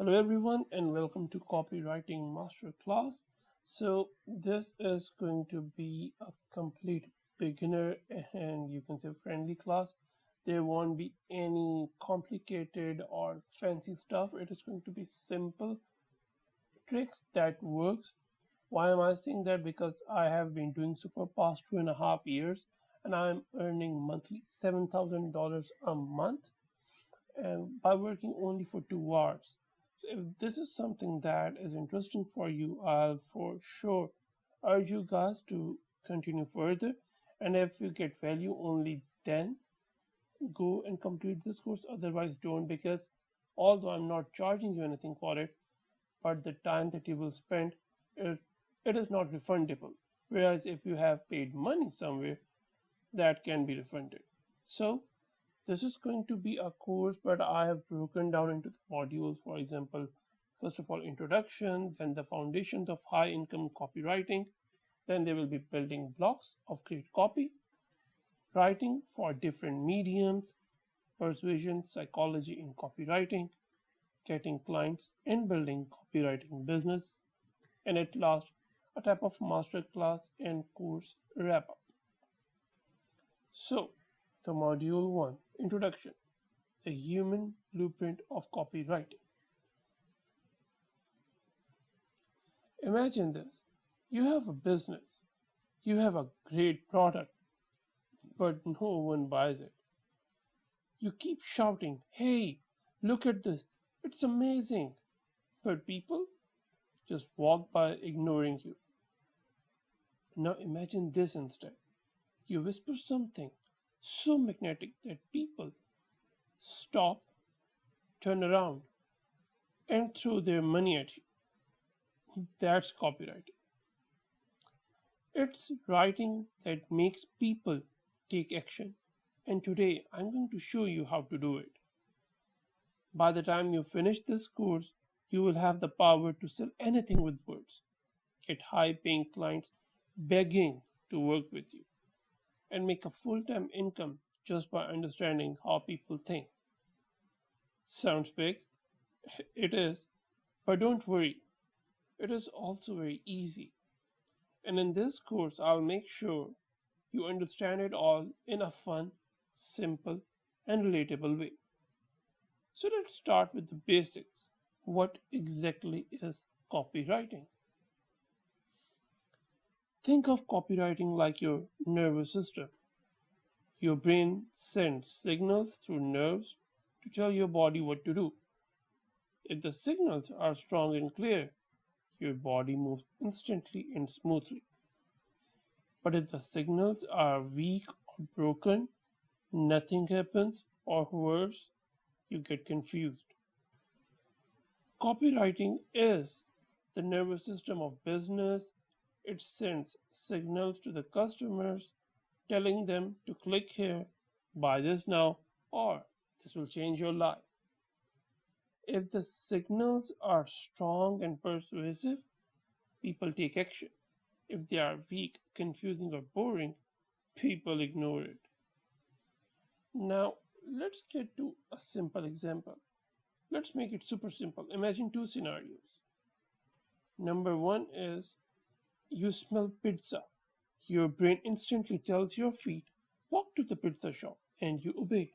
Hello everyone and welcome to Copywriting Masterclass. So this is going to be a complete beginner and you can say friendly class. There won't be any complicated or fancy stuff. It is going to be simple tricks that works. Why am I saying that? Because I have been doing so for past 2.5 years and I'm earning monthly $7,000 a month and by working only for 2 hours. So if this is something that is interesting for you, I'll for sure urge you guys to continue further. And if you get value, only then go and complete this course. Otherwise, don't, because although I'm not charging you anything for it, but the time that you will spend, it, it is not refundable. Whereas if you have paid money somewhere, that can be refunded. So this is going to be a course, but I have broken down into the modules. For example, first of all, introduction, then the foundations of high income copywriting, then there will be building blocks of great copy, writing for different mediums, persuasion, psychology in copywriting, getting clients and building copywriting business, and at last, a type of masterclass and course wrap up. So, the module 1 Introduction, the human blueprint of copywriting. Imagine this: you have a business, you have a great product, but no one buys it. You keep shouting, "Hey, look at this, it's amazing!" But people just walk by ignoring you. Now imagine this instead: you whisper something so magnetic that people stop, turn around, and throw their money at you. That's copywriting. It's writing that makes people take action. And today I'm going to show you how to do it. By the time you finish this course, you will have the power to sell anything with words, get high paying clients begging to work with you, and make a full time income just by understanding how people think. Sounds big? It is. But don't worry, it is also very easy. And in this course, I'll make sure you understand it all in a fun, simple, and relatable way. So let's start with the basics. What exactly is copywriting? Think of copywriting like your nervous system. Your brain sends signals through nerves to tell your body what to do. If the signals are strong and clear, your body moves instantly and smoothly. But if the signals are weak or broken, nothing happens, or worse, you get confused. Copywriting is the nervous system of business. It sends signals to the customers telling them to click here, buy this now, or this will change your life. If the signals are strong and persuasive, people take action. If they are weak, confusing, or boring, people ignore it. Now, let's get to a simple example. Let's make it super simple. Imagine two scenarios. Number one is you smell pizza. Your brain instantly tells your feet, walk to the pizza shop, and you obey.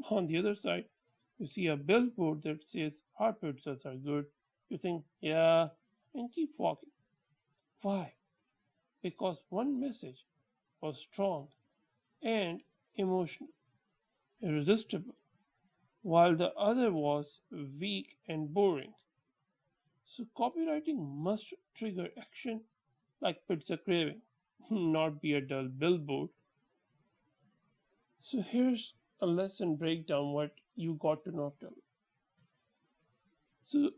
On the other side, you see a billboard that says hot pizzas are good. You think, yeah, and keep walking. Why? Because one message was strong and emotional, irresistible, while the other was weak and boring. So copywriting must trigger action like pizza craving, not be a dull billboard. So here's a lesson breakdown what you got to know after. So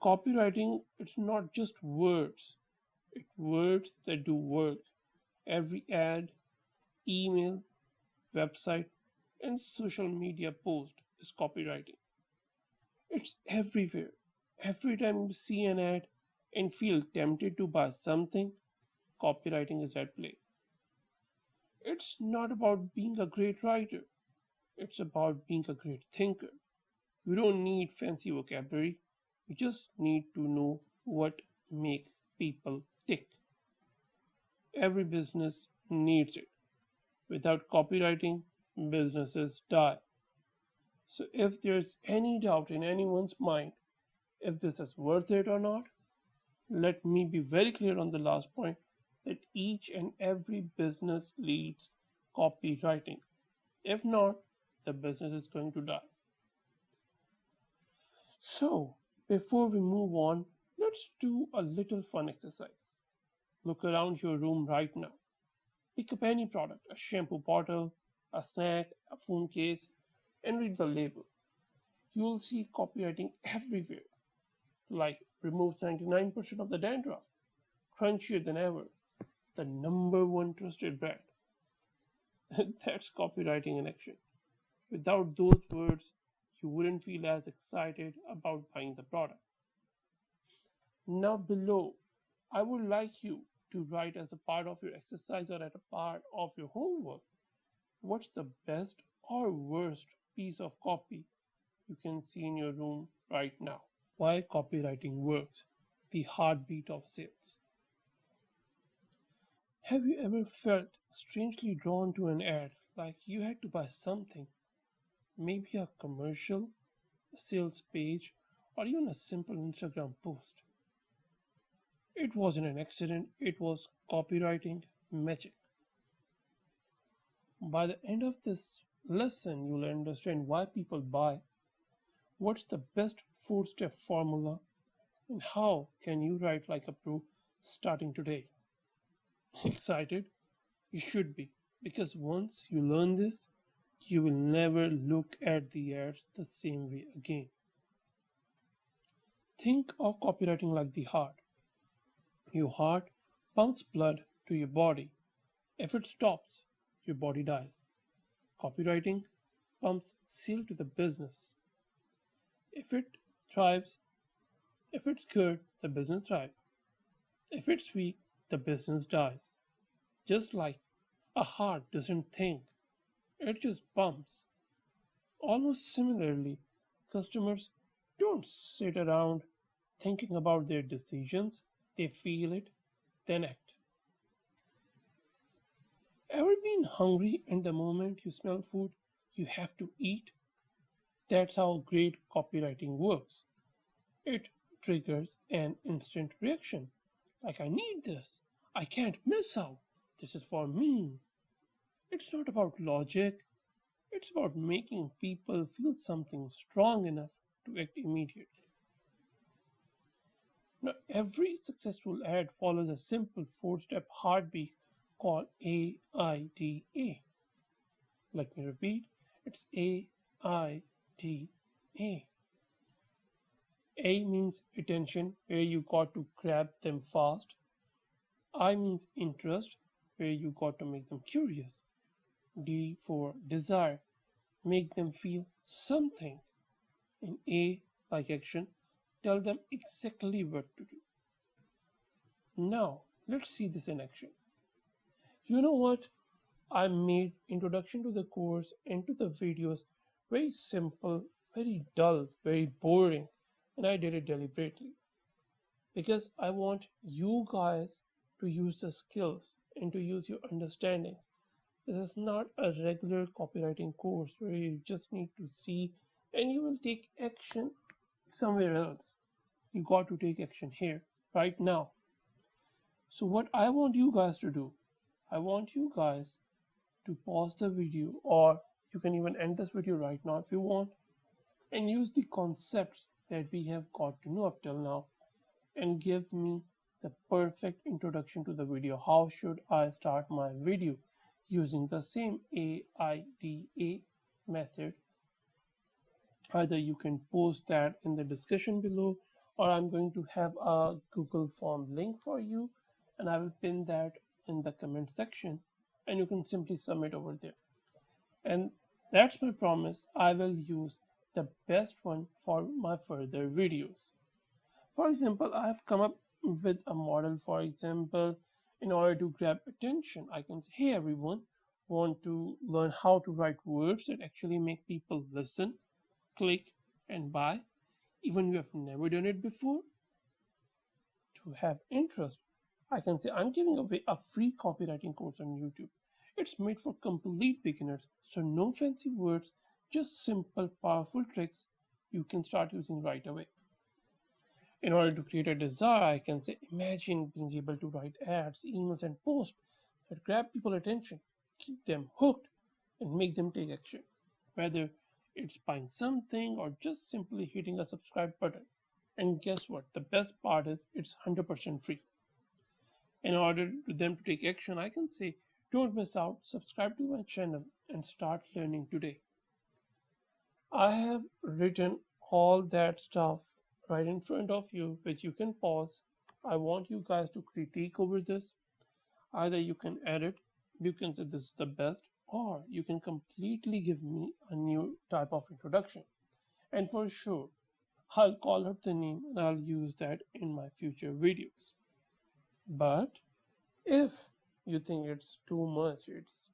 copywriting, it's not just words, it's words that do work. Every ad, email, website, and social media post is copywriting. It's everywhere. Every time you see an ad and feel tempted to buy something, copywriting is at play. It's not about being a great writer, it's about being a great thinker. You don't need fancy vocabulary. You just need to know what makes people tick. Every business needs it. Without copywriting, businesses die. So if there's any doubt in anyone's mind if this is worth it or not, let me be very clear on the last point that each and every business needs copywriting. If not, the business is going to die. So, before we move on, let's do a little fun exercise. Look around your room right now. Pick up any product, a shampoo bottle, a snack, a phone case, and read the label. You will see copywriting everywhere, like removes 99% of the dandruff, crunchier than ever, the number one trusted brand. That's copywriting in action. Without those words, you wouldn't feel as excited about buying the product. Now, below, I would like you to write as a part of your exercise or as a part of your homework what's the best or worst piece of copy you can see in your room right now. Why copywriting works, the heartbeat of sales. Have you ever felt strangely drawn to an ad, like you had to buy something, maybe a commercial, a sales page, or even a simple Instagram post? It wasn't an accident, it was copywriting magic. By the end of this lesson, you'll understand why people buy, what's the best 4-step formula, and how can you write like a pro starting today. Excited? You should be, because once you learn this, you will never look at the ads the same way again. Think of copywriting like the heart. Your heart pumps blood to your body. If it stops, your body dies. Copywriting pumps seal to the business. If it thrives, if it's good, the business thrives. If it's weak, the business dies. Just like a heart doesn't think, it just pumps. Almost similarly, customers don't sit around thinking about their decisions, they feel it, then act. Ever been hungry and the moment you smell food, you have to eat? That's how great copywriting works. It triggers an instant reaction. Like, I need this. I can't miss out. This is for me. It's not about logic. It's about making people feel something strong enough to act immediately. Now, every successful ad follows a simple 4-step heartbeat called AIDA. Let me repeat, it's AIDA. A means attention, where you got to grab them fast. I means interest, where you got to make them curious. D for desire, make them feel something. In A, like action, tell them exactly what to do. Now, let's see this in action. You know what? I made introduction to the course and to the videos very simple, very dull, very boring, and I did it deliberately because I want you guys to use the skills and to use your understandings. This is not a regular copywriting course where you just need to see and you will take action somewhere else. You got to take action here, right now. So what I want you guys to do, I want you guys to pause the video, or you can even end this video right now if you want, and use the concepts that we have got to know up till now and give me the perfect introduction to the video. How should I start my video using the same AIDA method? Either you can post that in the discussion below, or I'm going to have a Google form link for you and I will pin that in the comment section and you can simply submit over there. And that's my promise, I will use the best one for my further videos. For example, I have come up with a model. For example, in order to grab attention, I can say, hey everyone, want to learn how to write words that actually make people listen, click, and buy, even if you have never done it before. To have interest, I can say I'm giving away a free copywriting course on YouTube. It's made for complete beginners, so no fancy words, just simple, powerful tricks you can start using right away. In order to create a desire, I can say imagine being able to write ads, emails, and posts that grab people's attention, keep them hooked, and make them take action. Whether it's buying something or just simply hitting a subscribe button. And guess what? The best part is it's 100% free. In order for them to take action, I can say don't miss out, subscribe to my channel, and start learning today. I have written all that stuff right in front of you, which you can pause. I want you guys to critique over this. Either you can edit, you can say this is the best, or you can completely give me a new type of introduction. And for sure, I'll call out the name and I'll use that in my future videos. But if you think it's too much, it's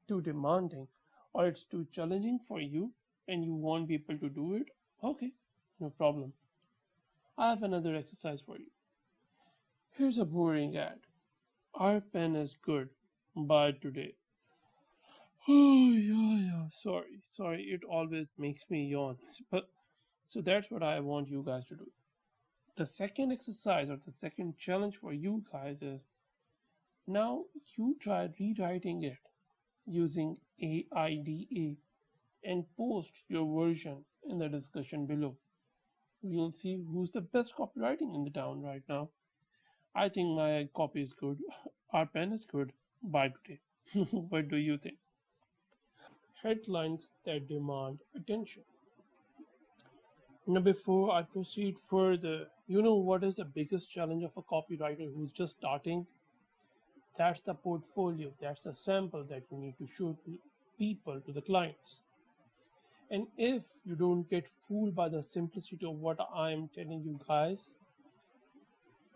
too demanding, or it's too challenging for you and you want people to do it, okay, no problem. I have another exercise for you. Here's a boring ad. Our pen is good. Buy today. Oh, yeah. Sorry. It always makes me yawn. But so that's what I want you guys to do. The second exercise or the second challenge for you guys is now you try rewriting it using AIDA and post your version in the discussion below. We'll see who's the best copywriting in the town right now. I think my copy is good. Our pen is good. Buy today. What do you think? Headlines that demand attention. Now, before I proceed further, you know what is the biggest challenge of a copywriter who's just starting? That's the portfolio, that's the sample that you need to show to people, to the clients. And if you don't get fooled by the simplicity of what I'm telling you guys,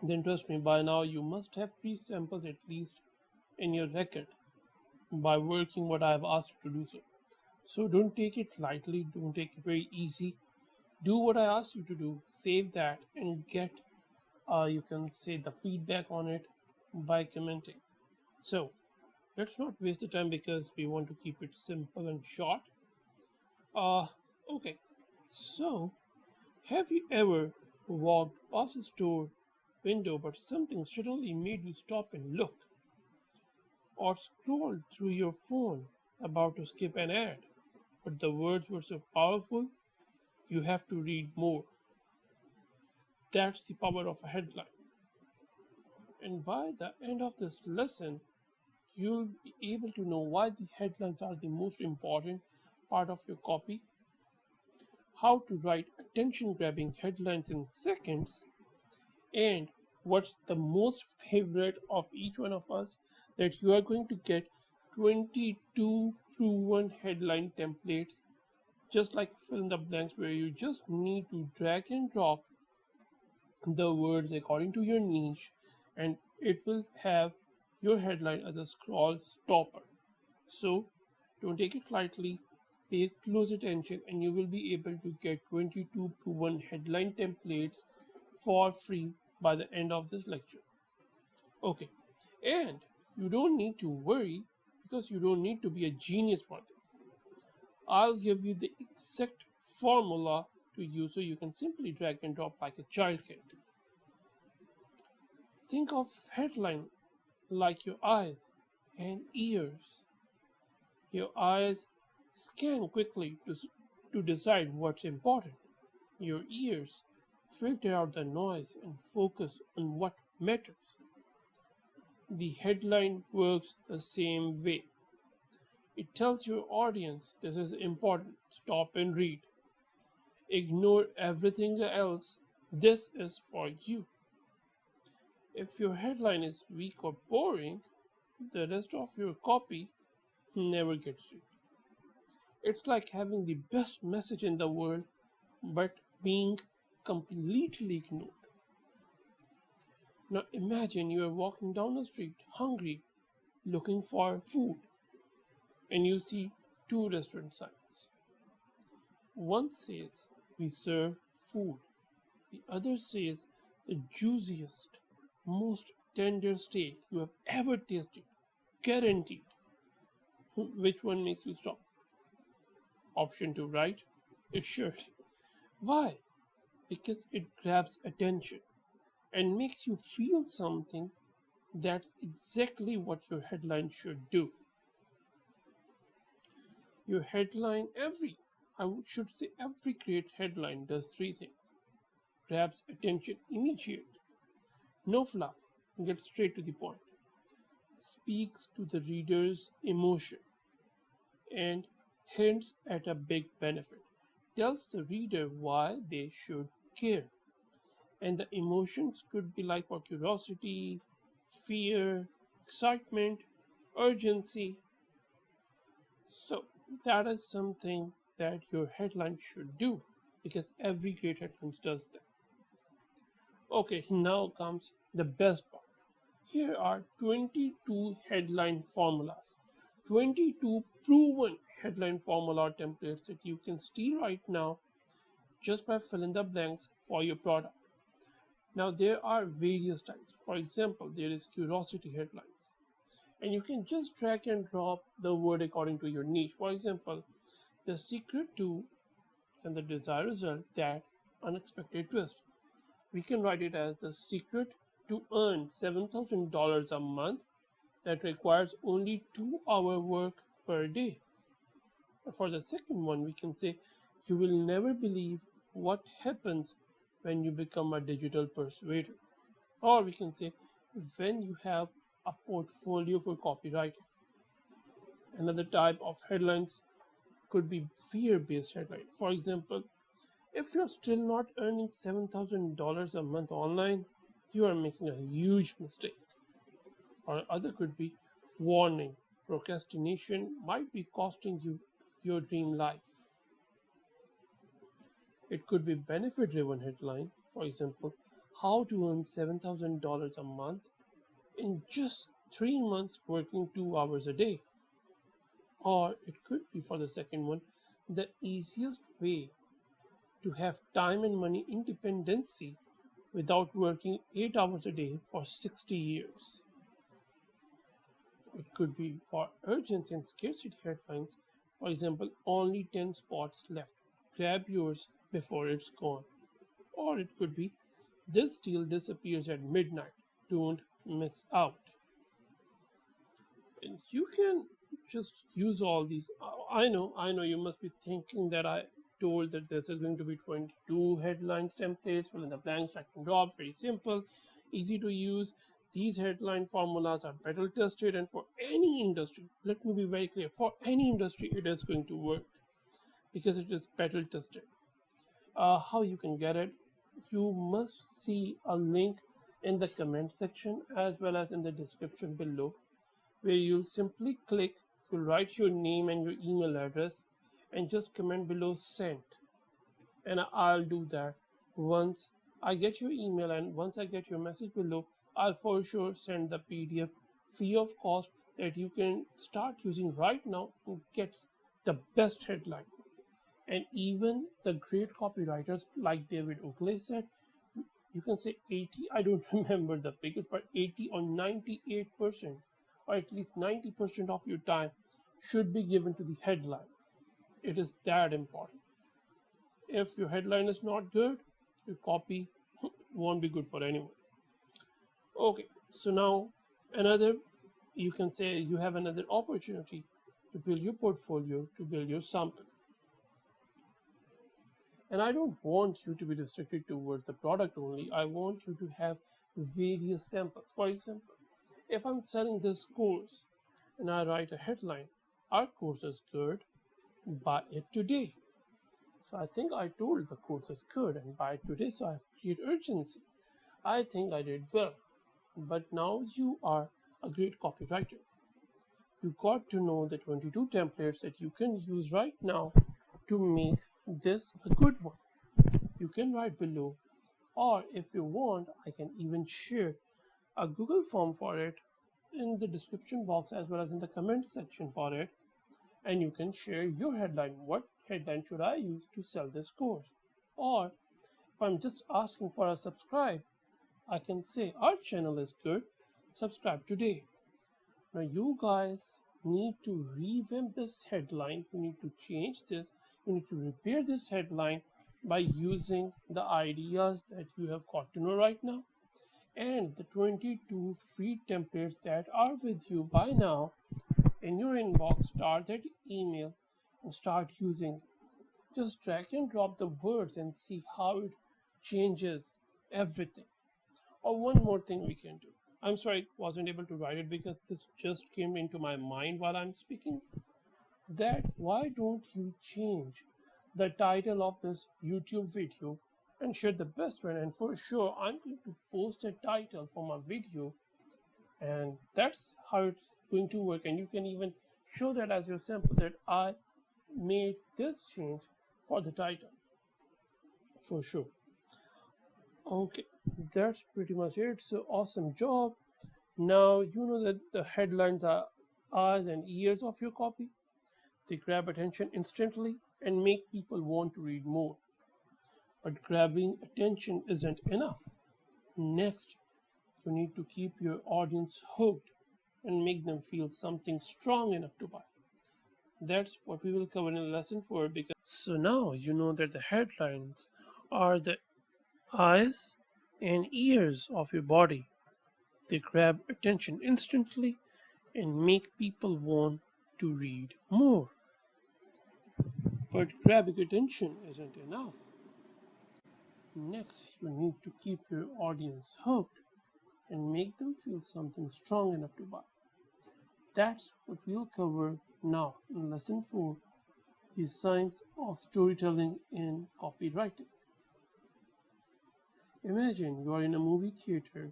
then trust me, by now you must have 3 samples at least in your record by working what I've asked you to do so. So don't take it lightly, don't take it very easy. Do what I asked you to do, save that, and get, you can say, the feedback on it by commenting. So let's not waste the time because we want to keep it simple and short. Uh, okay. So, have you ever walked past a store window but something suddenly made you stop and look? Or scrolled through your phone about to skip an ad, but the words were so powerful you have to read more? That's the power of a headline. And by the end of this lesson, you'll be able to know why the headlines are the most important part of your copy, how to write attention grabbing headlines in seconds, and what's the most favorite of each one of us, that you are going to get 22 proven headline templates, just like fill in the blanks, where you just need to drag and drop the words according to your niche and it will have your headline as a scroll stopper. So don't take it lightly, pay close attention, and you will be able to get 22 proven headline templates for free by the end of this lecture. Okay, and you don't need to worry because you don't need to be a genius for this. I'll give you the exact formula to use so you can simply drag and drop like a child can. Think of headline like your eyes and ears. Your eyes scan quickly to decide what's important. Your ears filter out the noise and focus on what matters. The headline works the same way. It tells your audience this is important, stop and read. Ignore everything else, this is for you. If your headline is weak or boring, the rest of your copy never gets read. It's like having the best message in the world but being completely ignored. Now imagine you are walking down the street hungry, looking for food, and you see 2 restaurant signs. One says we serve food. The other says the juiciest, most tender steak you have ever tasted. Guaranteed. Which one makes you stop? Option 2, right? It should. Why? Because it grabs attention and makes you feel something. That's exactly what your headline should do. Your headline, I should say every great headline does three things. Grabs attention immediately. No fluff. Gets straight to the point. Speaks to the reader's emotion and hints at a big benefit. Tells the reader why they should care. And the emotions could be like for curiosity, fear, excitement, urgency. So that is something that your headline should do because every great headline does that. Okay, now comes the best part. Here are 22 headline formulas, 22 proven headline formula templates that you can steal right now just by filling the blanks for your product. Now there are various types. For example, there is curiosity headlines. And you can just drag and drop the word according to your niche. For example, the secret to and the desired result, that unexpected twist. We can write it as the secret to earn $7,000 a month that requires only 2 hour work per day. For the second one, we can say you will never believe what happens when you become a digital persuader. Or we can say when you have a portfolio for copywriting. Another type of headlines could be fear-based headline. For example, if you're still not earning $7,000 a month online, you are making a huge mistake. Or other could be warning, procrastination might be costing you your dream life. It could be benefit driven headline, for example, how to earn $7,000 a month in just 3 months working 2 hours a day. Or it could be for the second one, the easiest way to have time and money independency without working 8 hours a day for 60 years. It could be for urgency and scarcity headlines, for example, only 10 spots left. Grab yours before it's gone. Or it could be, this deal disappears at midnight. Don't miss out. And you can just use all these. I know, you must be thinking that I told that this is going to be 22 headlines templates, fill in the blanks, drag and drop, very simple, easy to use. These headline formulas are battle tested, and for any industry, let me be very clear, for any industry, it is going to work because it is battle tested. How you can get it? You must see a link in the comment section as well as in the description below, where you'll simply click, you'll write your name and your email address, and just comment below send. And I'll do that once I get your email, and once I get your message below, I'll for sure send the PDF free of cost that you can start using right now and get the best headline. And even the great copywriters like David Oakley said, you can say 80, I don't remember the figures, but 80 or 98%, or at least 90% of your time should be given to the headline. It is that important. If your headline is not good, your copy won't be good for anyone. Okay, so now another, you can say you have another opportunity to build your portfolio, to build your sample. And I don't want you to be restricted towards the product only. I want you to have various samples. For example, if I'm selling this course and I write a headline, our course is good, buy it today. So I think I told the course is good and buy it today, so I have created urgency. I think I did well. But now you are a great copywriter. You got to know the 22 templates that you can use right now to make this a good one. You can write below, or if you want, I can even share a Google form for it in the description box as well as in the comment section for it, and you can share your headline. What headline should I use to sell this course? Or if I'm just asking for a subscribe, I can say our channel is good, subscribe today. Now you guys need to revamp this headline, you need to change this, you need to repair this headline by using the ideas that you have got to know right now and the 22 free templates that are with you by now in your inbox. Start that email and start using. Just drag and drop the words and see how it changes everything. Or one more thing we can do. I'm sorry, I wasn't able to write it because this just came into my mind while I'm speaking. That why don't you change the title of this YouTube video and share the best friend? And for sure, I'm going to post a title for my video, and that's how it's going to work. And you can even show that as your sample that I made this change for the title for sure. Okay, that's pretty much it. So awesome job. Now you know that the headlines are eyes and ears of your copy. They grab attention instantly and make people want to read more. But grabbing attention isn't enough. Next, you need to keep your audience hooked and make them feel something strong enough to buy. That's what we will cover in lesson 4. Because so now you know that the headlines are the eyes and ears of your body. They grab attention instantly and make people want to read more. But grabbing attention isn't enough. Next, you need to keep your audience hooked and make them feel something strong enough to buy. That's what we'll cover now in lesson 4, the science of storytelling in copywriting. Imagine you are in a movie theater,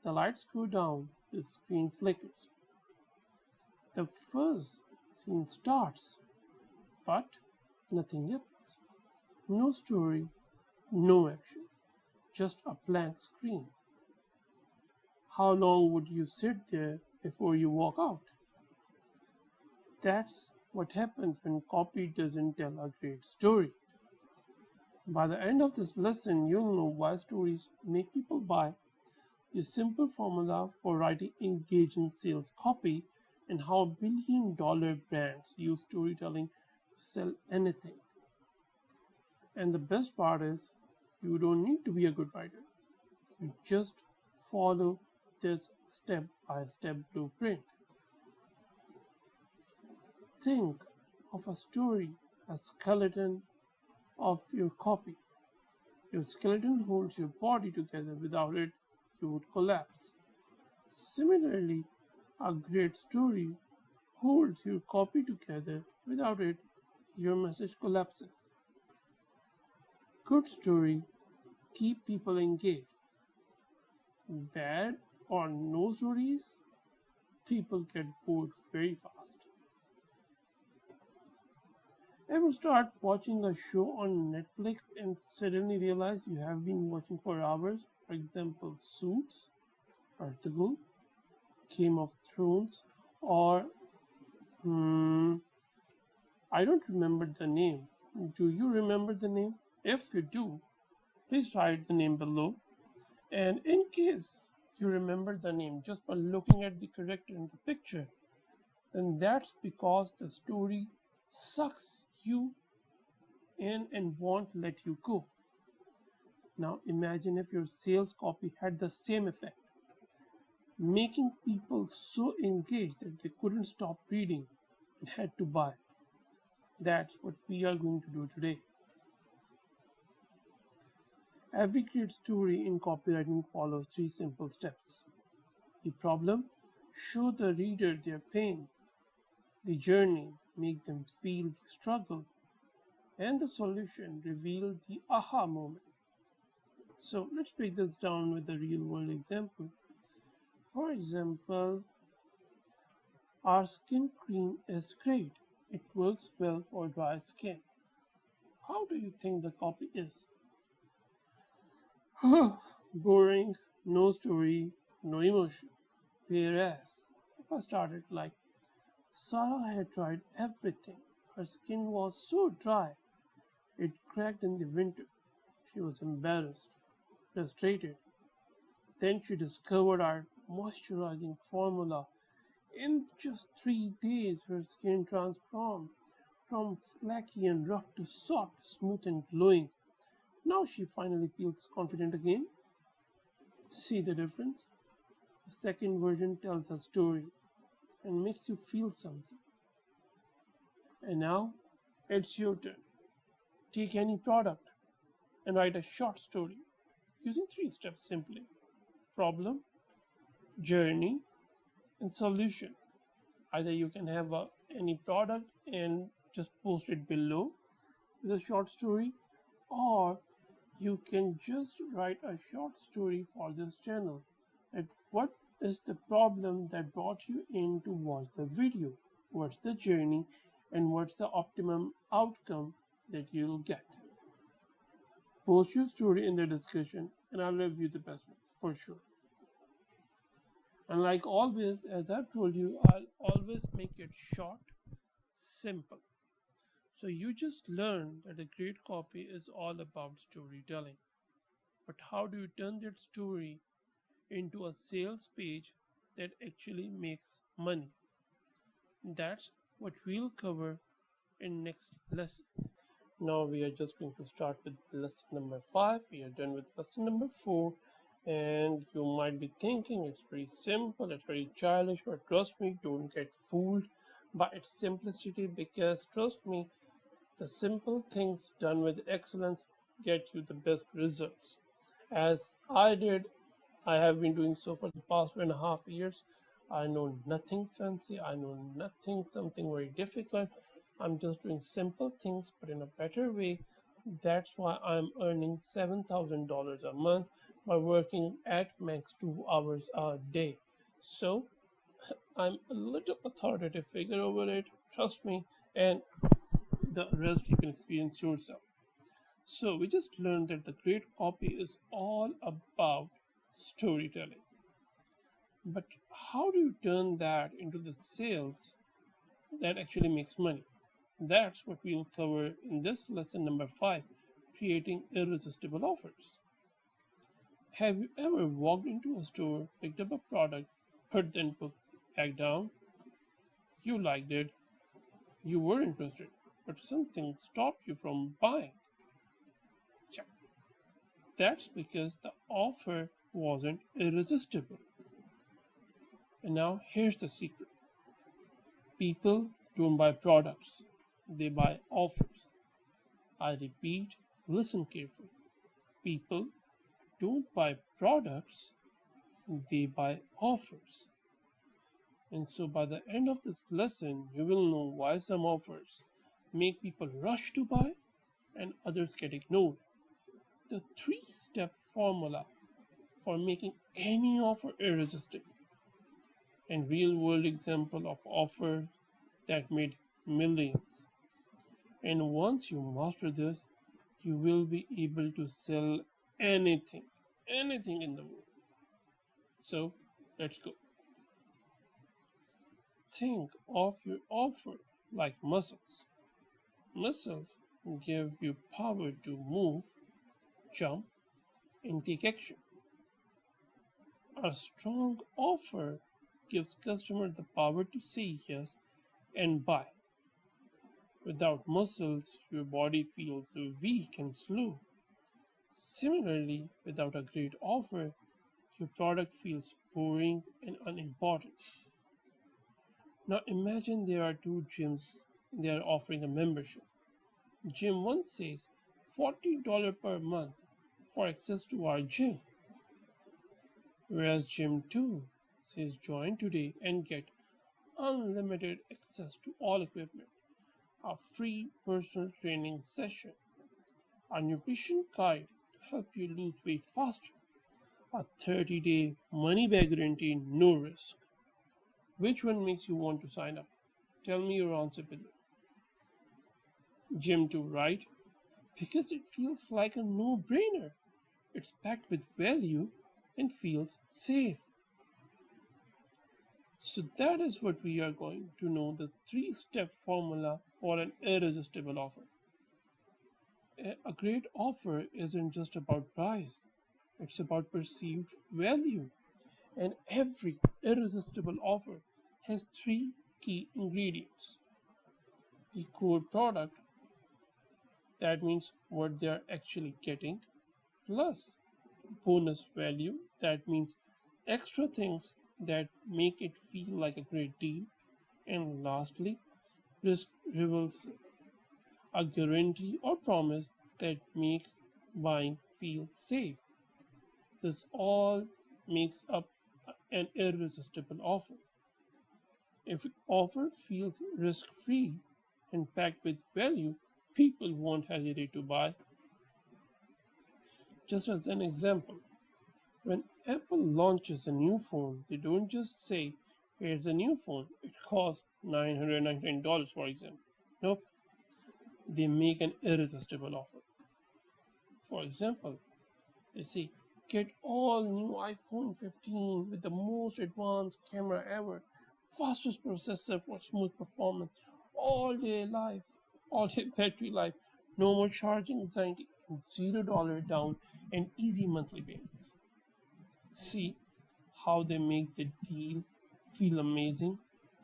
the lights go down, the screen flickers. The first scene starts, but nothing happens. No story, no action, just a blank screen. How long would you sit there before you walk out? That's what happens when copy doesn't tell a great story. By the end of this lesson, you'll know why stories make people buy, the simple formula for writing engaging sales copy, and how billion-dollar brands use storytelling to sell anything. And the best part is, you don't need to be a good writer. You just follow this step-by-step blueprint. Think of a story as skeleton of your copy. Your skeleton holds your body together. Without it, you would collapse. Similarly, a great story holds your copy together. Without it, your message collapses. Good story keep people engaged. Bad or no stories, people get bored very fast. Ever start watching a show on Netflix and suddenly realize you have been watching for hours? For example, Suits, Irresistible, Game of Thrones, or I don't remember the name. Do you remember the name? If you do, please write the name below. And in case you remember the name just by looking at the character in the picture, then that's because the story sucks you in and won't let you go. Now imagine if your sales copy had the same effect, making people so engaged that they couldn't stop reading and had to buy. That's what we are going to do today. Every great story in copywriting follows 3 simple steps. The problem, show the reader their pain. The journey, make them feel the struggle. And the solution, reveal the aha moment. So let's break this down with a real world example. For example, our skin cream is great. It works well for dry skin. How do you think the copy is? Boring, no story, no emotion. Whereas, if I started like, Sarah had tried everything. Her skin was so dry, it cracked in the winter. She was embarrassed, frustrated. Then she discovered our moisturizing formula. In just 3 days, her skin transformed from flaky and rough to soft, smooth, and glowing. Now she finally feels confident again. See the difference? The second version tells a story and makes you feel something. And now it's your turn. Take any product and write a short story using 3 steps simply: problem, journey, and solution. Either you can have any product and just post it below with a short story, or you can just write a short story for this channel. That what is the problem that brought you in to watch the video? What's the journey and what's the optimum outcome that you'll get? Post your story in the discussion and I'll review the best ones for sure. And like always, as I've told you, I'll always make it short, simple. So you just learn that a great copy is all about storytelling. But how do you turn that story into a sales page that actually makes money? That's what we'll cover in next lesson. Now we are just going to start with lesson number 5. We are done with lesson number 4, and you might be thinking it's very simple, it's very childish, but trust me, don't get fooled by its simplicity, because trust me, the simple things done with excellence get you the best results. As I did, I have been doing so for the past 2.5 years. I know nothing fancy, I know nothing something very difficult. I'm just doing simple things but in a better way. That's why I'm earning $7,000 a month by working at max 2 hours a day. So I'm a little authoritative figure over it, trust me, and the rest you can experience yourself. So we just learned that the great copy is all about storytelling. But how do you turn that into the sales that actually makes money? That's what we'll cover in this lesson number 5, creating irresistible offers. Have you ever walked into a store, picked up a product, put the book back down? You liked it, you were interested, but something stopped you from buying. Yeah, that's because the offer wasn't irresistible. And now here's the secret. People don't buy products, they buy offers. I repeat, listen carefully. People don't buy products, they buy offers. And so by the end of this lesson, you will know why some offers make people rush to buy and others get ignored. The 3-step formula for making any offer irresistible, and real world example of offer that made millions. And once you master this, you will be able to sell anything, anything in the world. So let's go. Think of your offer like muscles. Muscles give you power to move, jump, and take action. A strong offer gives customers the power to say yes and buy. Without muscles, your body feels weak and slow. Similarly, without a great offer, your product feels boring and unimportant. Now imagine there are two gyms, they are offering a membership. Gym 1 says $40 per month for access to our gym, whereas Gym 2 says join today and get unlimited access to all equipment, a free personal training session, a nutrition guide to help you lose weight faster, a 30-day money-back guarantee, no risk. Which one makes you want to sign up? Tell me your answer below. Gym 2, right? Because it feels like a no-brainer. It's packed with value and feels safe. So that is what we are going to know, the 3-step formula for an irresistible offer. A great offer isn't just about price, it's about perceived value. And every irresistible offer has three key ingredients: the core product, that means what they are actually getting, plus bonus value, that means extra things that make it feel like a great deal, and lastly, risk reveals a guarantee or promise that makes buying feel safe. This all makes up an irresistible offer. If an offer feels risk free and packed with value, people won't hesitate to buy. Just as an example, when Apple launches a new phone, they don't just say, here's a new phone, it costs $999, for example. Nope, they make an irresistible offer. For example, they say, get all new iPhone 15 with the most advanced camera ever, fastest processor for smooth performance, all day life, all day battery life, no more charging anxiety, $0 down, and easy monthly payments. See how they make the deal feel amazing?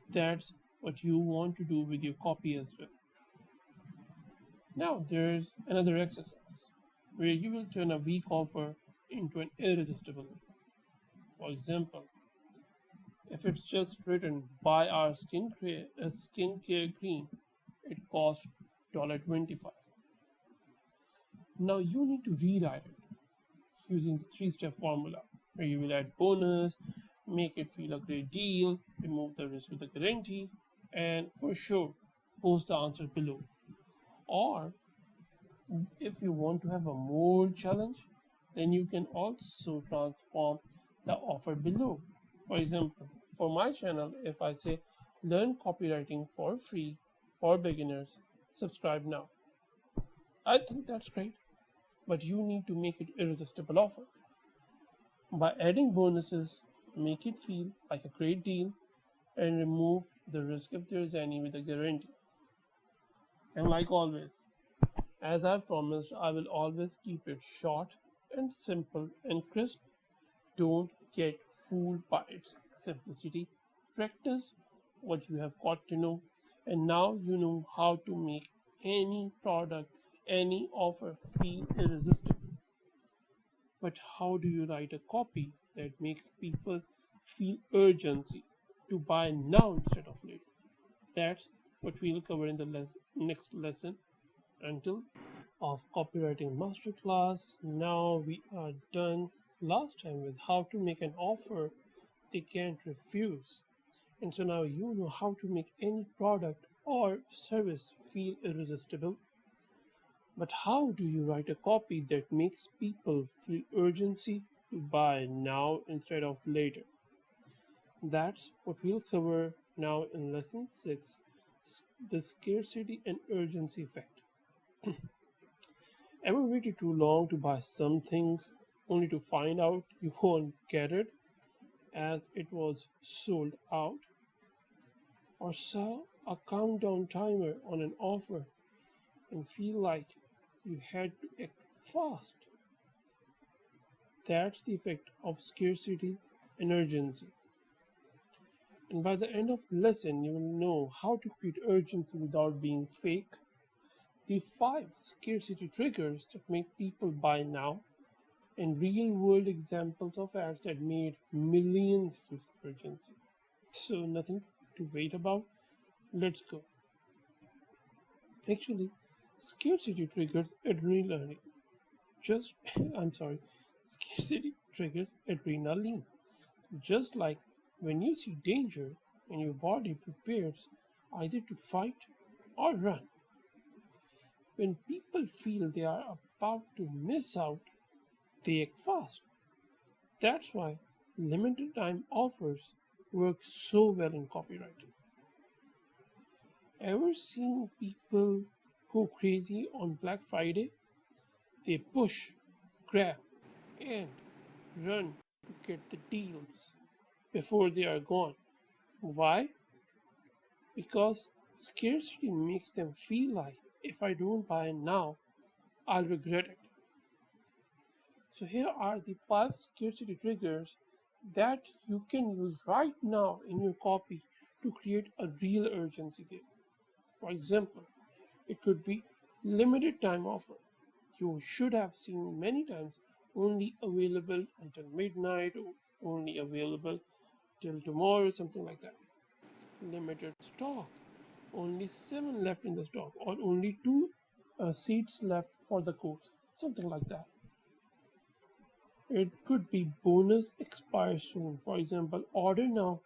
That's what you want to do with your copy as well. Now there's another exercise where you will turn a weak offer into an irresistible one. For example, if it's just written buy our skincare cream, it costs $25. Now you need to rewrite it using the three-step formula where you will add bonus, make it feel a great deal, remove the risk with a guarantee, and for sure post the answer below. Or if you want to have a more challenge, then you can also transform the offer below. For example, for my channel, if I say learn copywriting for free for beginners, subscribe now. I think that's great, but you need to make it irresistible offer. By adding bonuses, make it feel like a great deal and remove the risk if there is any with a guarantee. And like always, as I've promised, I will always keep it short and simple and crisp. Don't get fooled by its simplicity. Practice what you have got to know, and now you know how to make any product, any offer feel irresistible. But how do you write a copy that makes people feel urgency to buy now instead of later? That's what we'll cover in the next lesson. Until of Copywriting Masterclass. Now we are done last time with how to make an offer they can't refuse. And so now you know how to make any product or service feel irresistible. But how do you write a copy that makes people feel urgency to buy now instead of later? That's what we'll cover now in lesson 6, the scarcity and urgency effect. Ever waited too long to buy something only to find out you won't get it as it was sold out? Or saw a countdown timer on an offer and feel like you had to act fast? That's the effect of scarcity and urgency. And by the end of the lesson, you will know how to create urgency without being fake, the 5 scarcity triggers that make people buy now, and real world examples of ads that made millions use urgency. So, nothing to wait about. Let's go. Actually, scarcity triggers adrenaline. Just, I'm sorry, scarcity triggers adrenaline. Just like when you see danger and your body prepares either to fight or run. When people feel they are about to miss out, they act fast. That's why limited time offers work so well in copywriting. Ever seen people go crazy on Black Friday? They push, grab, and run to get the deals before they are gone. Why? Because scarcity makes them feel like if I don't buy now, I'll regret it. So here are the 5 scarcity triggers that you can use right now in your copy to create a real urgency there. For example, it could be limited time offer. You should have seen many times only available until midnight or only available till tomorrow, something like that. Limited stock, only 7 left in the stock, or only 2 seats left for the course, something like that. It could be bonus expires soon. For example, order now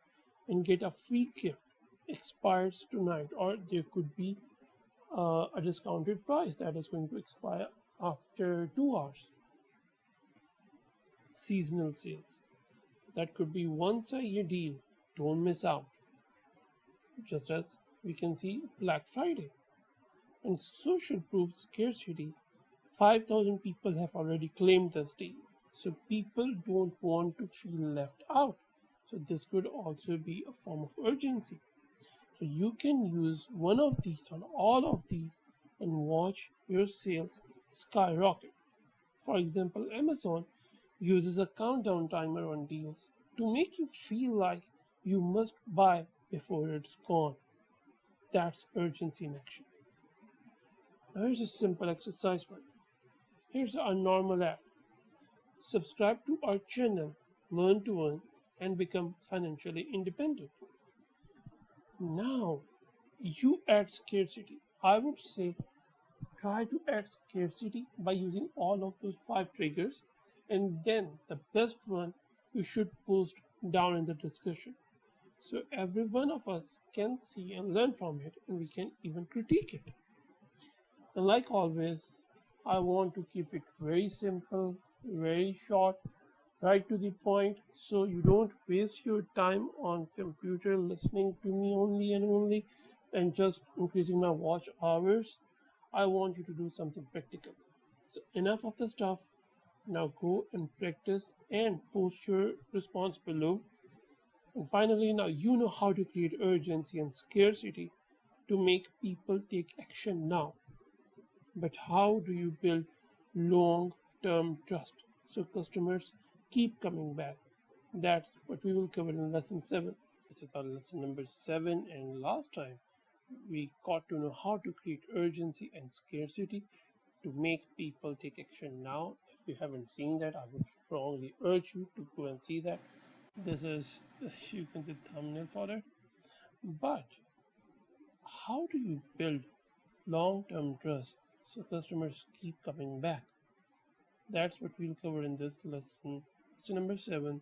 and get a free gift expires tonight, or there could be a discounted price that is going to expire after 2 hours. Seasonal sales, that could be once a year deal, don't miss out. Just as we can see Black Friday. And social proof scarcity, 5,000 people have already claimed this deal. So people don't want to feel left out. So this could also be a form of urgency. So you can use one of these on all of these and watch your sales skyrocket. For example, Amazon uses a countdown timer on deals to make you feel like you must buy before it's gone. That's urgency in action. Now here's a simple exercise for you. Here's our normal app. Subscribe to our channel, learn to earn, and become financially independent. Now, you add scarcity. I would say try to add scarcity by using all of those 5 triggers, and then the best one you should post down in the discussion. So every one of us can see and learn from it, and we can even critique it. And like always, I want to keep it very simple, very short, right to the point, so you don't waste your time on computer listening to me only and only and just increasing my watch hours. I want you to do something practical. So enough of the stuff. Now go and practice and post your response below. And finally, now you know how to create urgency and scarcity to make people take action now. But how do you build long term trust so customers keep coming back? That's what we will cover in lesson 7. This is our lesson number 7, and last time we got to know how to create urgency and scarcity to make people take action now. If you haven't seen that, I would strongly urge you to go and see that. This is, you can see, thumbnail for it. But how do you build long-term trust so customers keep coming back? That's what we'll cover in this lesson. Lesson number 7,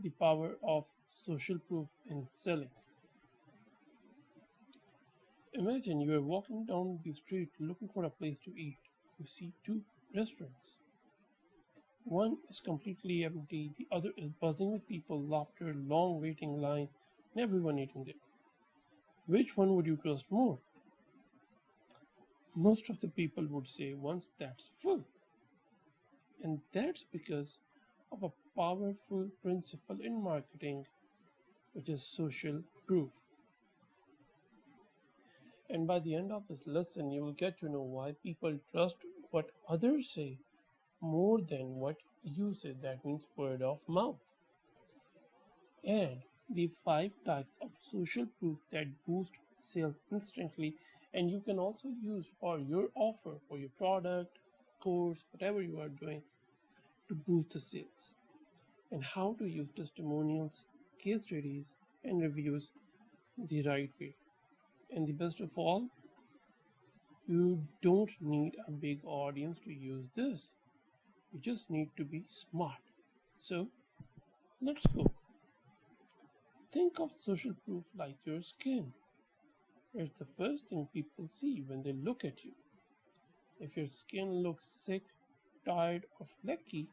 the power of social proof in selling. Imagine you are walking down the street looking for a place to eat. You see 2 restaurants. One is completely empty, the other is buzzing with people, laughter, long waiting line, and everyone eating there. Which one would you trust more? Most of the people would say once that's full. And that's because of a powerful principle in marketing, which is social proof. And by the end of this lesson, you will get to know why people trust what others say more than what you say. That means word of mouth. And the 5 types of social proof that boost sales instantly, and you can also use for your offer, for your product, course, whatever you are doing to boost the sales. And how to use testimonials, case studies, and reviews the right way. And the best of all, you don't need a big audience to use this. You just need to be smart. So let's go. Think of social proof like your skin. It's the first thing people see when they look at you. If your skin looks sick, tired, or flaky,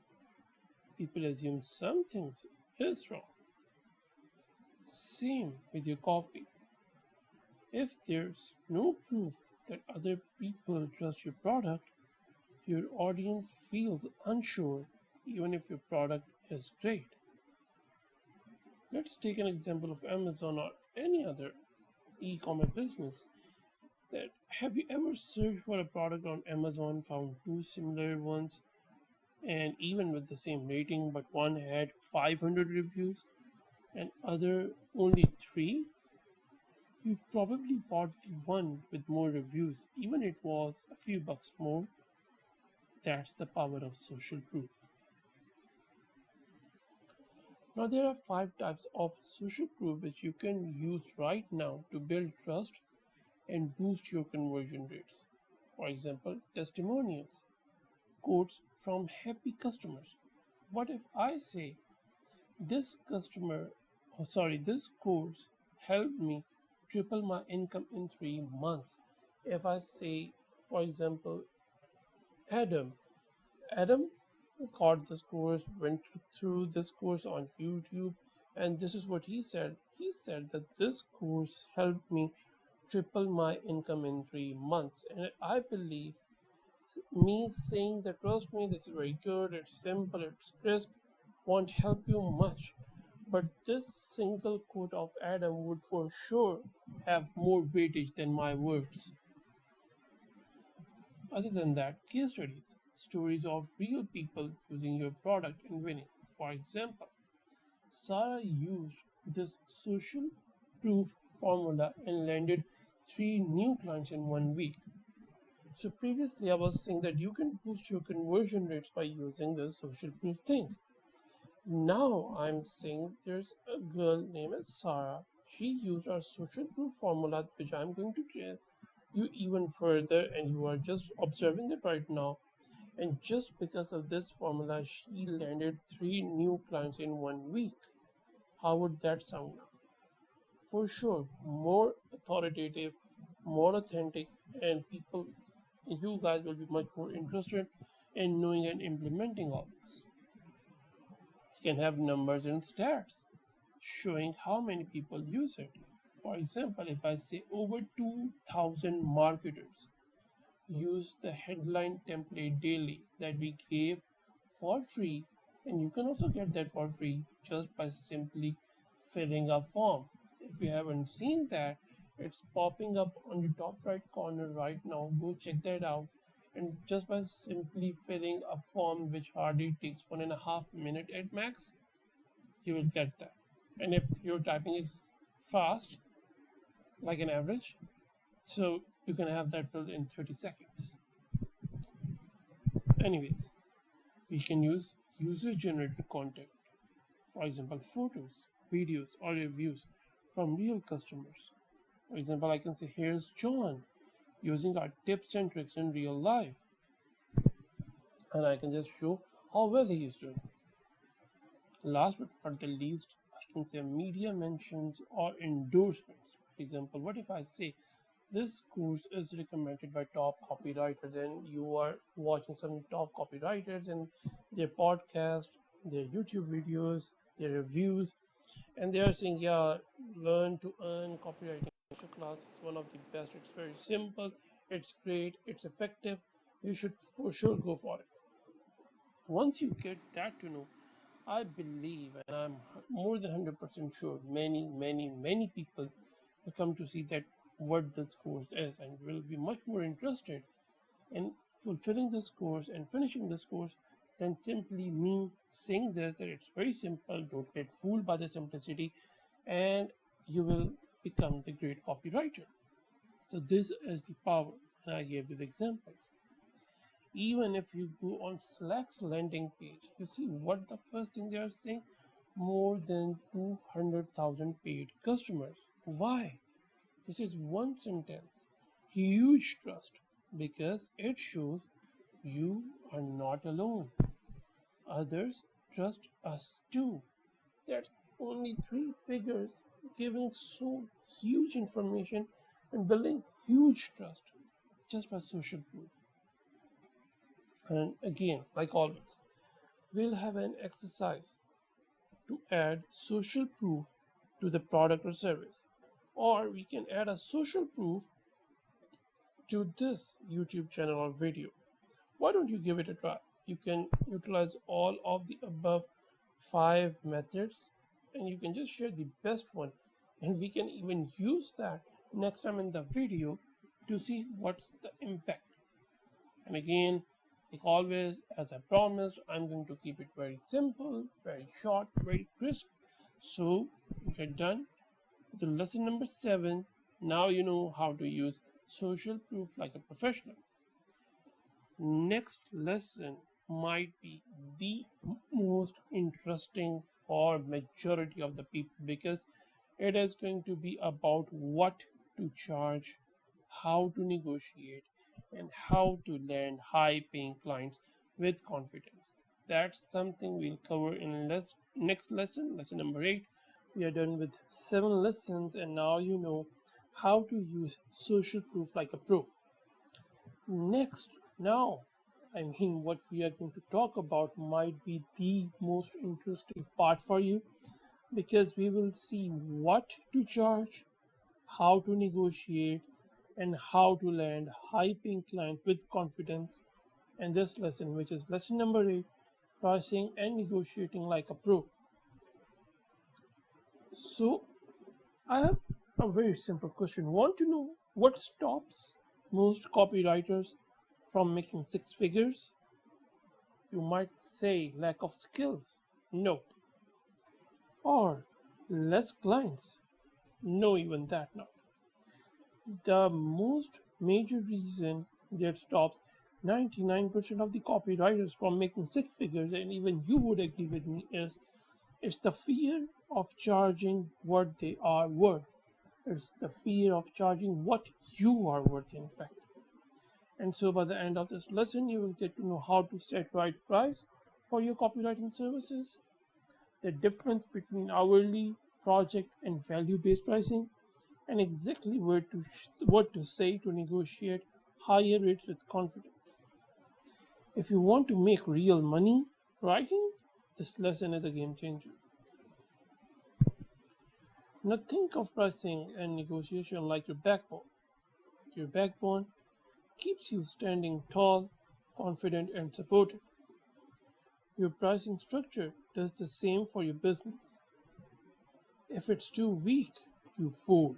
people assume something is wrong. Same with your copy. If there's no proof that other people trust your product, your audience feels unsure even if your product is great. Let's take an example of Amazon or any other e-commerce business. that have you ever searched for a product on Amazon, found two similar ones, and even with the same rating, but one had 500 reviews and other only 3? You probably bought the one with more reviews, even it was a few bucks more. That's the power of social proof. Now there are 5 types of social proof which you can use right now to build trust and boost your conversion rates. For example, testimonials, quotes from happy customers. What if I say this this course helped me triple my income in 3 months? If I say, for example, Adam, Adam got this course, went through this course on YouTube, and this is what he said. He said that this course helped me triple my income in 3 months. And I believe me saying that, trust me, this is very good, it's simple, it's crisp, won't help you much. But this single quote of Adam would for sure have more weightage than my words. Other than that, case studies, stories of real people using your product and winning. For example, Sarah used this social proof formula and landed 3 new clients in 1 week. So previously I was saying that you can boost your conversion rates by using the social proof thing. Now I'm saying there's a girl named Sarah. She used our social proof formula, which I'm going to tell you even further, and you are just observing it right now. And just because of this formula, she landed 3 new clients in 1 week. How would that sound now? For sure, more authoritative, more authentic, and you guys will be much more interested in knowing and implementing all this. You can have numbers and stats showing how many people use it. For example, if I say over 2,000 marketers use the headline template daily that we gave for free, and you can also get that for free just by simply filling a form. If you haven't seen that, it's popping up on the top right corner right now. Go check that out. And just by simply filling a form which hardly takes 1.5 minutes at max, you will get that. And if your typing is fast, like an average, so you can have that filled in 30 seconds. Anyways, we can use user generated content, for example, photos, videos, or reviews from real customers. For example, I can say, here's John using our tips and tricks in real life, and I can just show how well he is doing. Last but not the least, I can say media mentions or endorsements. For example, what if I say this course is recommended by top copywriters, and you are watching some top copywriters and their podcast, their YouTube videos, their reviews, and they are saying, yeah, learn to earn copywriting masterclass is one of the best. It's very simple, it's great, it's effective. You should for sure go for it. Once you get that to know, I believe, and I'm more than 100% sure, many people will come to see that what this course is and will be much more interested in fulfilling this course and finishing this course than simply me saying this, that it's very simple. Don't get fooled by the simplicity, and you will become the great copywriter. So this is the power, and I gave you the examples. Even if you go on Slack's landing page, you see what the first thing they are saying: more than 200,000 paid customers. Why? This is one sentence. Huge trust, because it shows you are not alone. Others trust us too. That's only 3 figures giving so huge information and building huge trust just by social proof. And again, like always, we'll have an exercise to add social proof to the product or service. Or we can add a social proof to this YouTube channel or video. Why don't you give it a try? You can utilize all of the above 5 methods, and you can just share the best one. And we can even use that next time in the video to see what's the impact. And again, like always, as I promised, I'm going to keep it very simple, very short, very crisp. So if you're done with the lesson number 7, now you know how to use social proof like a professional. Next lesson might be the most interesting for majority of the people because it is going to be about what to charge, how to negotiate, and how to land high paying clients with confidence. That's something we'll cover in next lesson, lesson number 8. We are done with 7 lessons, and now you know how to use social proof like a pro. Next, now, what we are going to talk about might be the most interesting part for you because we will see what to charge, how to negotiate, and how to land high paying client with confidence in this lesson, which is lesson number 8, pricing and negotiating like a pro. So, I have a very simple question. Want to know what stops most copywriters from making 6 figures? You might say lack of skills. Nope. Or less clients. No, even that not. The most major reason that stops 99% of the copywriters from making 6 figures, and even you would agree with me, is it's the fear of charging what they are worth. It's the fear of charging what you are worth, in fact. And so by the end of this lesson, you will get to know how to set right price for your copywriting services, the difference between hourly, project, and value-based pricing, and exactly what to say to negotiate higher rates with confidence. If you want to make real money writing, this lesson is a game changer. Now think of pricing and negotiation like your backbone. Your backbone keeps you standing tall, confident, and supported. Your pricing structure does the same for your business. If it's too weak, you fold.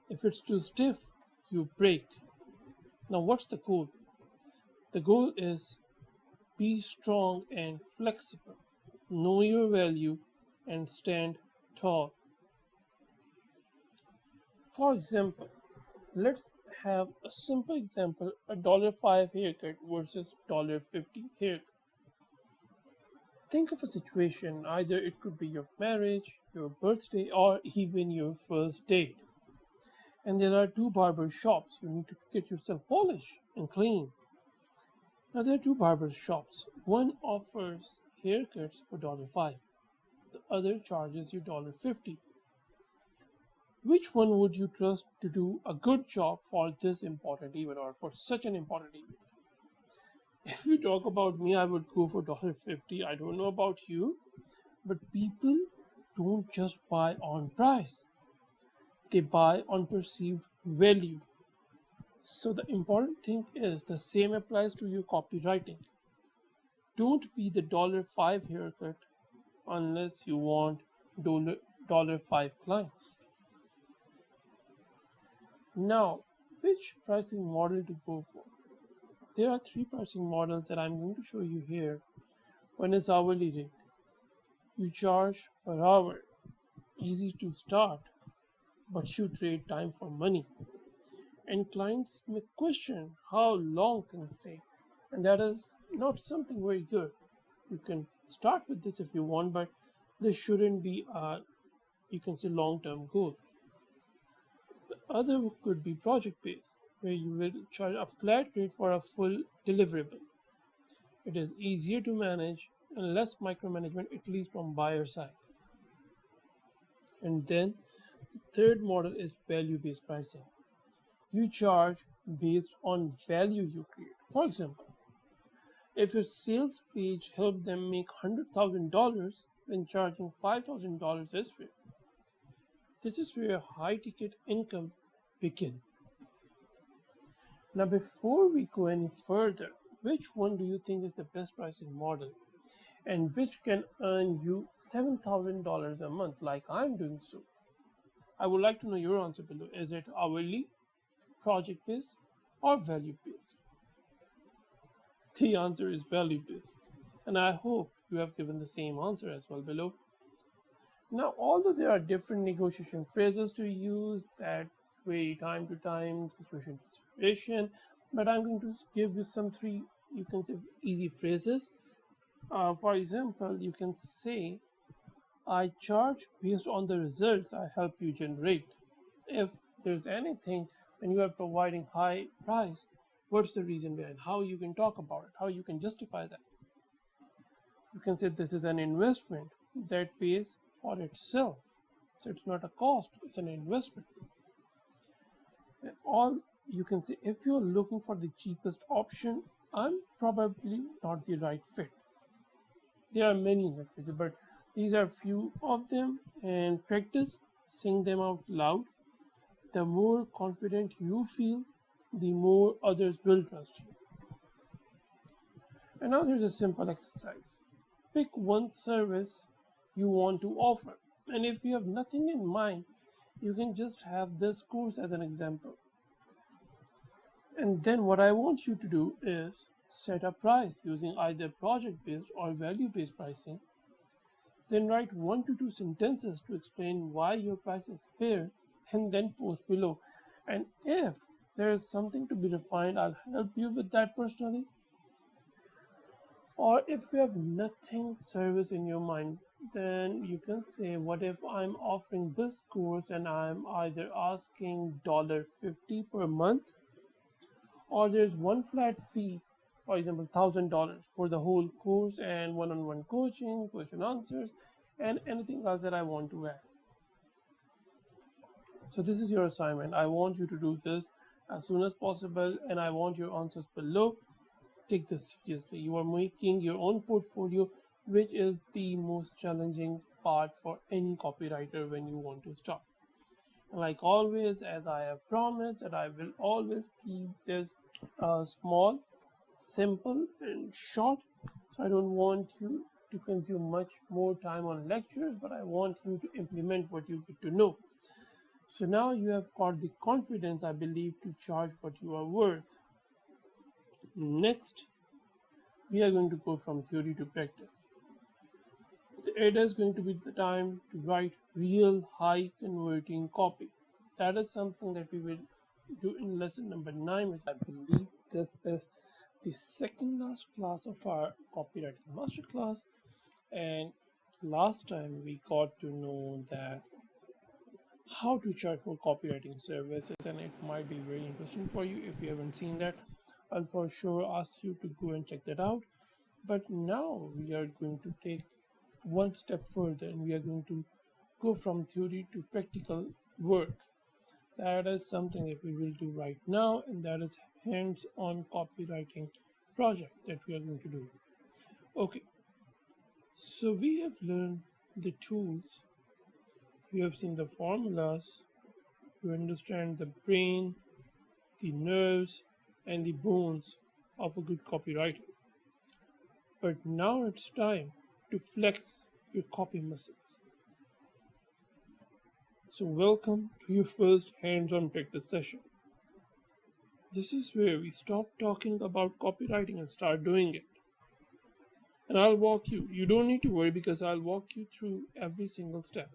If it's too stiff, you break. Now, what's the goal? The goal is be strong and flexible, know your value, and stand tall. For example, let's have a simple example, a $5 haircut versus $50 haircut. Think of a situation, either it could be your marriage, your birthday, or even your first date. And there are 2 barber shops. You need to get yourself polished and clean. Now there are 2 barber shops. One offers haircuts for $5. The other charges you $50. Which one would you trust to do a good job for this important event or for such an important event? If you talk about me, I would go for $50. I don't know about you, but people don't just buy on price. They buy on perceived value. So the important thing is the same applies to your copywriting. Don't be the $5 haircut unless you want $5 clients. Now, which pricing model to go for? There are 3 pricing models that I'm going to show you here. One is hourly rate. You charge per hour. Easy to start, but you trade time for money. And clients may question how long things take, and that is not something very good. You can start with this if you want, but this shouldn't be a, you can say, long-term goal. The other could be project based, where you will charge a flat rate for a full deliverable. It is easier to manage and less micromanagement, at least from buyer side. And then the third model is value based pricing. You charge based on value you create. For example, if your sales page helped them make $100,000, then charging $5,000 is fair. This is where high ticket income begins. Now, before we go any further, which one do you think is the best pricing model and which can earn you $7,000 a month like I'm doing so? I would like to know your answer below. Is it hourly, project based, or value based? The answer is value based, and I hope you have given the same answer as well below. Now, although there are different negotiation phrases to use that vary time to time, situation to situation, but I'm going to give you some three, you can say, easy phrases. For example, you can say, I charge based on the results I help you generate. If there's anything when you are providing high price, what's the reason behind? How you can talk about it? How you can justify that? You can say this is an investment that pays for itself. So it's not a cost, it's an investment. Or you can say if you're looking for the cheapest option, I'm probably not the right fit. There are many in the phrase, but these are few of them, and practice saying them out loud. The more confident you feel, the more others will trust you. And now there's a simple exercise. Pick one service you want to offer. And if you have nothing in mind, you can just have this course as an example. And then what I want you to do is set a price using either project-based or value-based pricing. Then write 1 to 2 sentences to explain why your price is fair, and then post below. And if there is something to be refined, I'll help you with that personally. Or if you have nothing service in your mind, then you can say, what if I'm offering this course and I'm either asking $50 per month, or there's one flat fee, for example $1,000 for the whole course and one-on-one coaching, question answers, and anything else that I want to add. So this is your assignment. I want you to do this as soon as possible, and I want your answers below. Take this seriously. You are making your own portfolio, which is the most challenging part for any copywriter when you want to start. Like always, as I have promised, that I will always keep this small, simple, and short. So I don't want you to consume much more time on lectures, but I want you to implement what you get to know. So now you have got the confidence, I believe, to charge what you are worth. Next, we are going to go from theory to practice. The AIDA is going to be the time to write real high converting copy. That is something that we will do in lesson number 9, which I believe this is the second last class of our copywriting masterclass. And last time we got to know that how to charge for copywriting services, and it might be very interesting for you. If you haven't seen that, I'll for sure ask you to go and check that out. But now we are going to take one step further, and we are going to go from theory to practical work. That is something that we will do right now, and that is hands-on copywriting project that we are going to do. Okay, so we have learned the tools, we have seen the formulas to understand the brain, the nerves, and the bones of a good copywriter. But now it's time to flex your copy muscles. So welcome to your first hands-on practice session. This is where we stop talking about copywriting and start doing it. And I'll walk you. You don't need to worry because I'll walk you through every single step.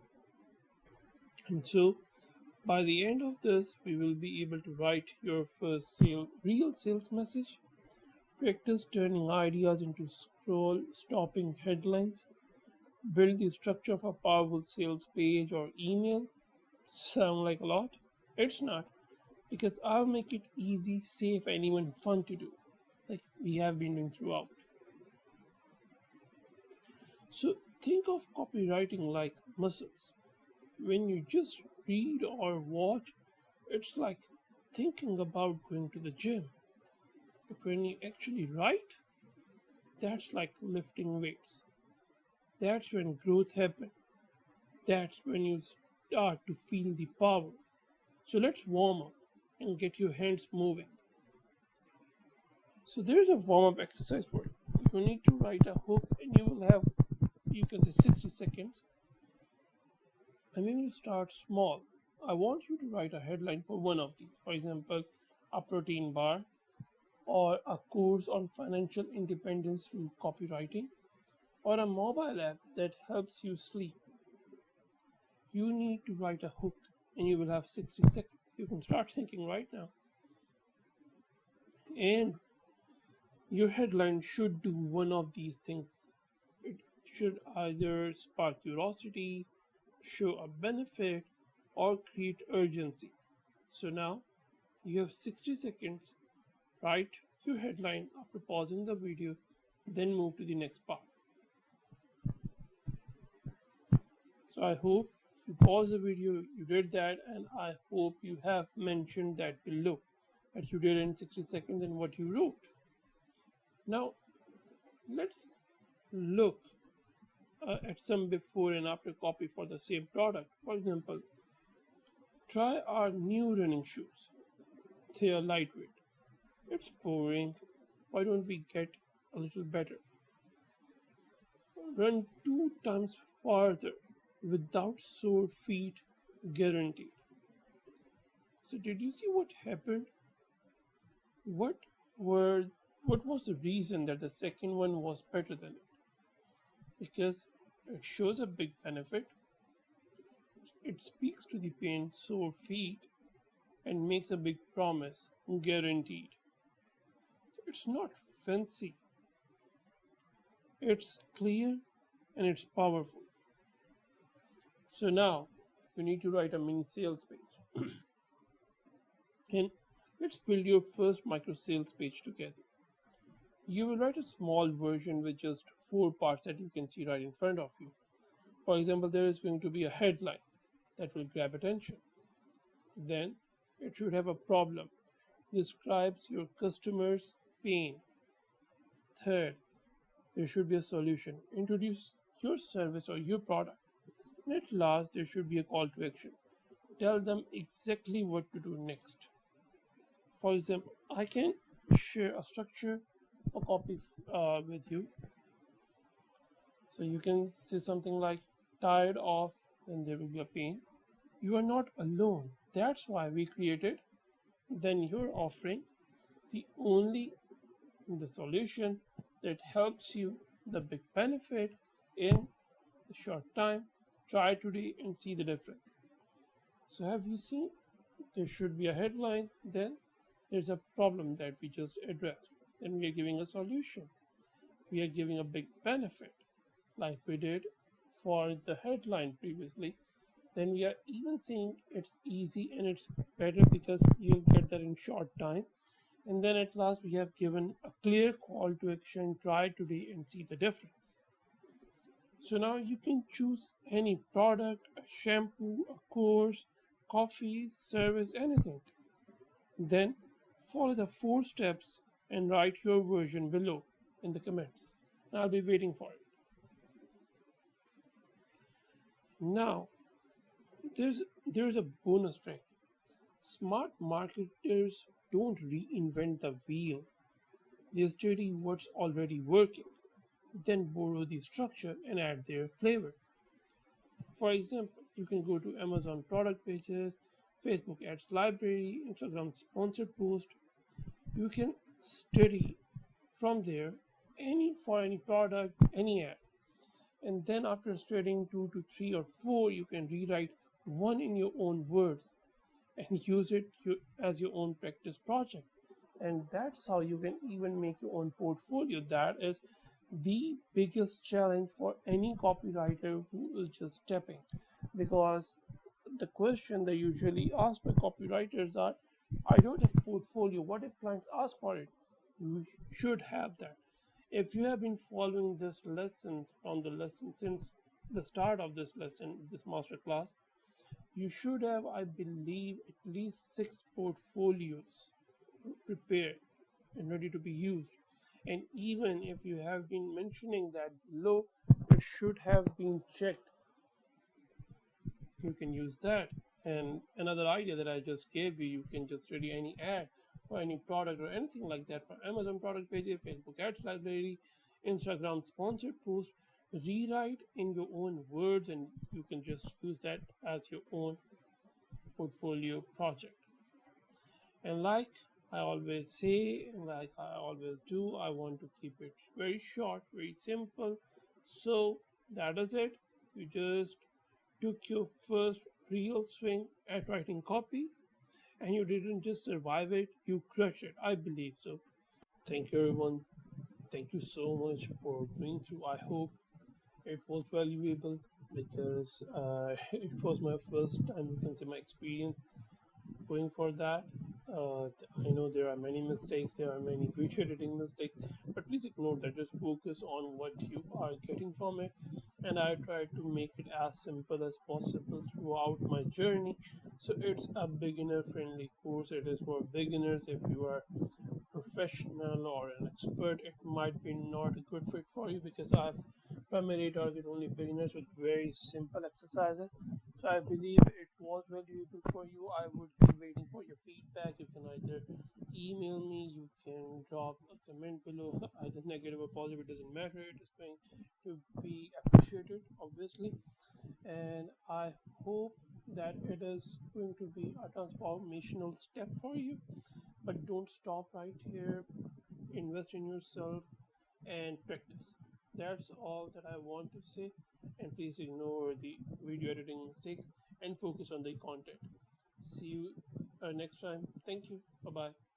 And so by the end of this, we will be able to write your first real sales message, practice turning ideas into scroll-stopping headlines, build the structure of a powerful sales page or email. Sound like a lot? It's not, because I'll make it easy, safe, and even fun to do, like we have been doing throughout. So think of copywriting like muscles. When you just read or watch, it's like thinking about going to the gym. But when you actually write, that's like lifting weights. That's when growth happens. That's when you start to feel the power. So let's warm up and get your hands moving. So there's a warm-up exercise for you. You need to write a hook, and you will have, you can say, 60 seconds. And we will start small. I want you to write a headline for one of these. For example, a protein bar, or a course on financial independence through copywriting, or a mobile app that helps you sleep. You need to write a hook and you will have 60 seconds. You can start thinking right now. And your headline should do one of these things. It should either spark curiosity, show a benefit, or create urgency. So now you have 60 seconds. Write your headline after pausing the video, then move to the next part. So I hope you pause the video, you did that, and I hope you have mentioned that below that you did in 60 seconds and what you wrote. Now let's look at some before and after copy for the same product. For example, try our new running shoes. They are lightweight. It's boring. Why don't we get a little better? Run 2 times farther without sore feet guaranteed. So did you see what happened? What were what was the reason that the second one was better than it? Because it shows a big benefit, it speaks to the pain, sore feet, and makes a big promise, guaranteed. It's not fancy, it's clear, and it's powerful. So now you need to write a mini sales page. And let's build your first micro sales page together. You will write a small version with just 4 parts that you can see right in front of you. For example, there is going to be a headline that will grab attention. Then it should have a problem, describes your customer's pain. Third, there should be a solution, introduce your service or your product. And at last, there should be a call to action. Tell them exactly what to do next. For example, I can share a structure for copy with you. So you can say something like tired of, then there will be a pain. You are not alone. That's why we created. Then you're offering the solution that helps you the big benefit in a short time. Try today and see the difference. So have you seen? There should be a headline, then there's a problem that we just addressed. Then we are giving a solution. We are giving a big benefit like we did for the headline previously. Then we are even saying it's easy and it's better because you'll get that in short time. And then at last we have given a clear call to action, try today and see the difference. So now you can choose any product, a shampoo, a course, coffee, service, anything. Then follow the 4 steps and write your version below in the comments. I'll be waiting for it. Now, there's a bonus trick. Smart marketers don't reinvent the wheel. They study what's already working, then borrow the structure and add their flavor. For example, you can go to Amazon product pages, Facebook ads library, Instagram sponsored post. You can study from there for any product, any ad. And then after studying 2 to 3 or 4, you can rewrite one in your own words and use it as your own practice project. And that's how you can even make your own portfolio. That is the biggest challenge for any copywriter who is just stepping, because the question they usually ask by copywriters are, I don't have portfolio, what if clients ask for it? You should have that. If you have been following this lesson from the lesson since the start of this lesson, this master class, you should have, I believe, at least 6 portfolios prepared and ready to be used. And even if you have been mentioning that below, it should have been checked. You can use that. And another idea that I just gave you, you can just ready any ad for any product or anything like that for Amazon product pages, Facebook ads library, Instagram sponsored post. Rewrite in your own words and you can just use that as your own portfolio project. And like I always say, like I always do, I want to keep it very short, very simple. So that is it. You just took your first real swing at writing copy, and you didn't just survive it, you crushed it. I believe so. Thank you, everyone. Thank you so much for going through. I hope it was valuable because it was my first time, you can say, my experience going for that. I know there are many mistakes, there are many video editing mistakes, but please ignore that. Just focus on what you are getting from it. And I try to make it as simple as possible throughout my journey. So it's a beginner friendly course. It is for beginners. If you are professional or an expert, it might be not a good fit for you because I've primarily target only beginners with very simple exercises. So I believe it was valuable for you. I would be waiting for your feedback. You can either email me, you can drop a comment below, either negative or positive, it doesn't matter. It is going to be appreciated, obviously. And I hope that it is going to be a transformational step for you. But don't stop right here. Invest in yourself and practice. That's all that I want to say. And please ignore the video editing mistakes and focus on the content. See you next time. Thank you. Bye bye.